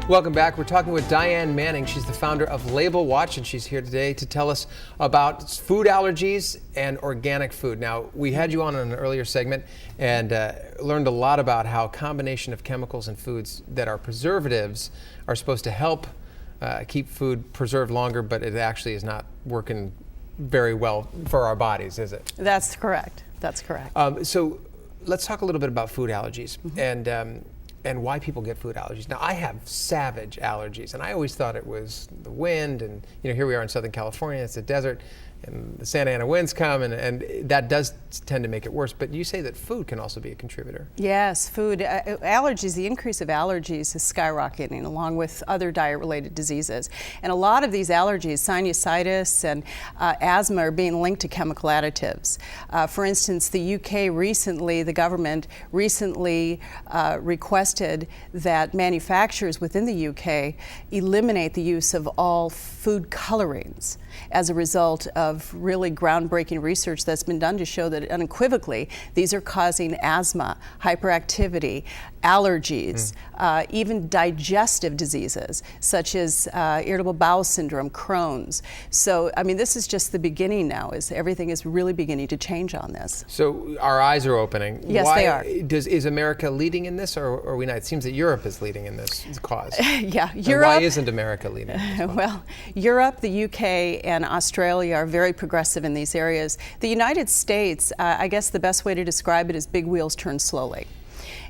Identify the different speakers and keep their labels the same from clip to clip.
Speaker 1: Welcome back. We're talking with Diane Manning. She's the founder of Label Watch, and she's here today to tell us about food allergies and organic food. Now, we had you on in an earlier segment and learned a lot about how a combination of chemicals and foods that are preservatives are supposed to help keep food preserved longer, but it actually is not working very well for our bodies, is it?
Speaker 2: That's correct. That's correct.
Speaker 1: So let's talk a little bit about food allergies and why people get food allergies. Now, I have savage allergies, and I always thought it was the wind, and here we are in Southern California, it's a desert, and the Santa Ana winds come, and that does tend to make it worse. But you say that food can also be a contributor.
Speaker 2: Yes, food allergies, the increase of allergies is skyrocketing along with other diet-related diseases. And a lot of these allergies, sinusitis and asthma, are being linked to chemical additives. For instance, the UK recently, the government recently requested that manufacturers within the UK eliminate the use of all food colorings as a result of really groundbreaking research that's been done to show that unequivocally these are causing asthma, hyperactivity, allergies, even digestive diseases such as irritable bowel syndrome, Crohn's. So, I mean, this is just the beginning now. Everything is really beginning to change on this.
Speaker 1: So our eyes are opening.
Speaker 2: Yes, they are.
Speaker 1: Is America leading in this, or are we not? It seems that Europe is leading in this cause.
Speaker 2: Yeah,
Speaker 1: And
Speaker 2: Europe.
Speaker 1: why isn't America leading?
Speaker 2: Well, Europe, the UK, and Australia are very progressive in these areas. The United States, I guess the best way to describe it is big wheels turn slowly.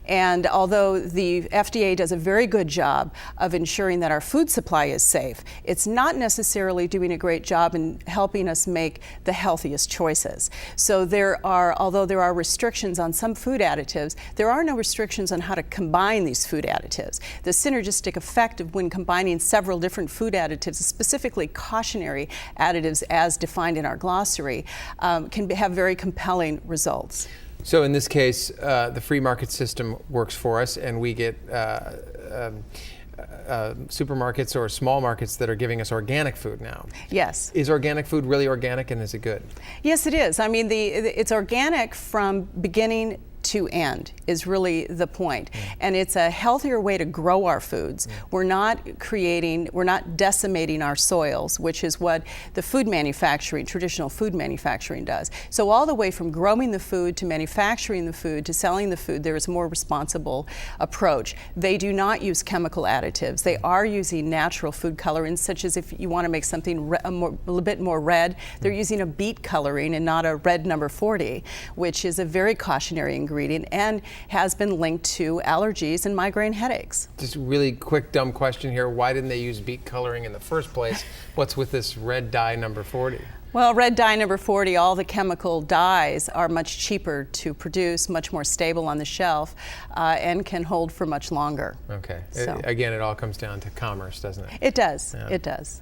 Speaker 2: And although the FDA does a very good job of ensuring that our food supply is safe, it's not necessarily doing a great job in helping us make the healthiest choices. So although there are restrictions on some food additives, there are no restrictions on how to combine these food additives. The synergistic effect of when combining several different food additives, specifically cautionary additives as defined in our glossary, can have very compelling results.
Speaker 1: So in this case, the free market system works for us, and we get supermarkets or small markets that are giving us organic food now.
Speaker 2: Yes.
Speaker 1: Is organic food really organic, and is it good?
Speaker 2: Yes, it is. I mean, it's organic from beginning to end is really the point. And it's a healthier way to grow our foods. We're not decimating our soils, which is what the traditional food manufacturing does. So all the way from growing the food to manufacturing the food to selling the food, there is a more responsible approach. They do not use chemical additives. They are using natural food colorings, such as if you want to make something a little bit more red, they're using a beet coloring and not a red number 40, which is a very cautionary ingredient and has been linked to allergies and migraine headaches.
Speaker 1: Just a really quick, dumb question here. Why didn't they use beet coloring in the first place? What's with this red dye number 40?
Speaker 2: Well, red dye number 40, all the chemical dyes are much cheaper to produce, much more stable on the shelf, and can hold for much longer.
Speaker 1: Okay.
Speaker 2: So.
Speaker 1: Again, it all comes down to commerce, doesn't it?
Speaker 2: It does.
Speaker 1: Yeah.
Speaker 2: It does.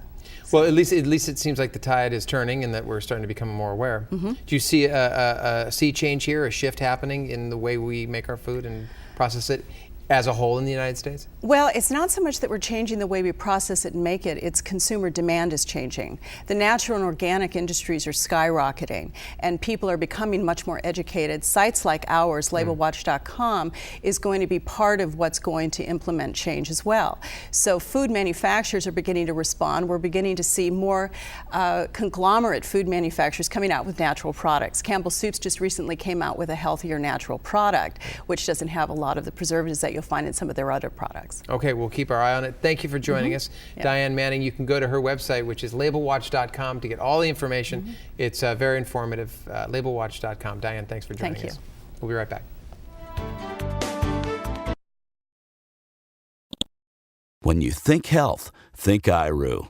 Speaker 1: Well, at least it seems like the tide is turning and that we're starting to become more aware. Do you see a sea change here, a shift happening in the way we make our food and process it as a whole in the United States?
Speaker 2: Well, it's not so much that we're changing the way we process it and make it, it's consumer demand is changing. The natural and organic industries are skyrocketing, and people are becoming much more educated. Sites like ours, labelwatch.com, is going to be part of what's going to implement change as well. So food manufacturers are beginning to respond. We're beginning to see more conglomerate food manufacturers coming out with natural products. Campbell Soups just recently came out with a healthier natural product, which doesn't have a lot of the preservatives that you'll find in some of their other products.
Speaker 1: Okay, we'll keep our eye on it. Thank you for joining us.
Speaker 2: Yeah.
Speaker 1: Diane Manning, you can go to her website, which is labelwatch.com, to get all the information. It's very informative, labelwatch.com. Diane, thanks for joining us. We'll be right back.
Speaker 3: When you think health, think Eyeroo.